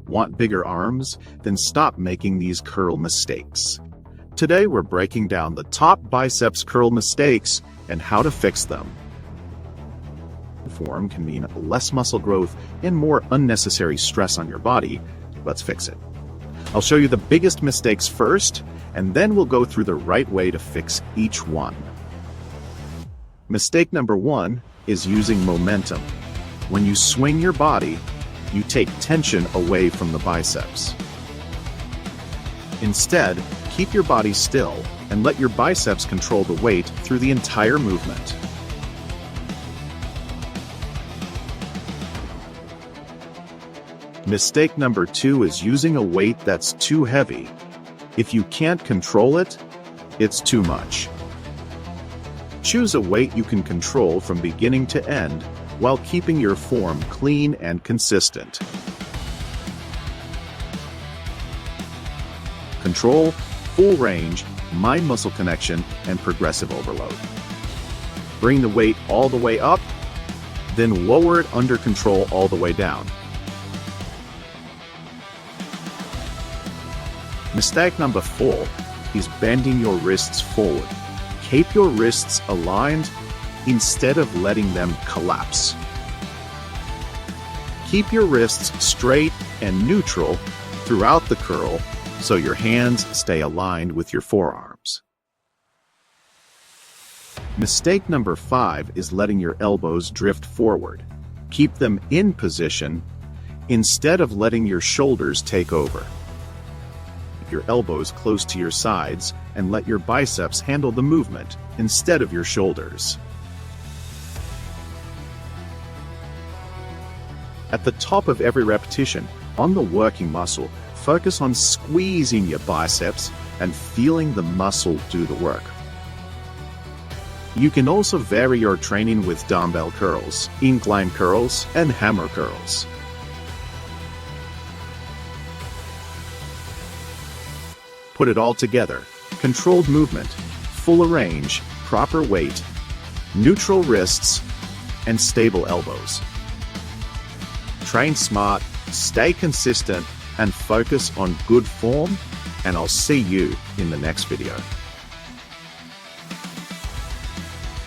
Want bigger arms? Then stop making these curl mistakes. Today we're breaking down the top biceps curl mistakes and how to fix them. Form can mean less muscle growth and more unnecessary stress on your body. Let's fix it. I'll show you the biggest mistakes first, and then we'll go through the right way to fix each one. Mistake number 1 is using momentum. When you swing your body, you take tension away from the biceps. Instead, keep your body still and let your biceps control the weight through the entire movement. Mistake number 2 is using a weight that's too heavy. If you can't control it, it's too much. Choose a weight you can control from beginning to end while keeping your form clean and consistent. Control, full range, mind-muscle connection, and progressive overload. Bring the weight all the way up, then lower it under control all the way down. Mistake number 4 is bending your wrists forward. Keep your wrists aligned instead of letting them collapse. Keep your wrists straight and neutral throughout the curl so your hands stay aligned with your forearms. Mistake number 5 is letting your elbows drift forward. Keep them in position instead of letting your shoulders take over. Keep your elbows close to your sides and let your biceps handle the movement instead of your shoulders. At the top of every repetition, on the working muscle, focus on squeezing your biceps and feeling the muscle do the work. You can also vary your training with dumbbell curls, incline curls, and hammer curls. Put it all together: controlled movement, full range, proper weight, neutral wrists, and stable elbows. Train smart, stay consistent, and focus on good form, and I'll see you in the next video.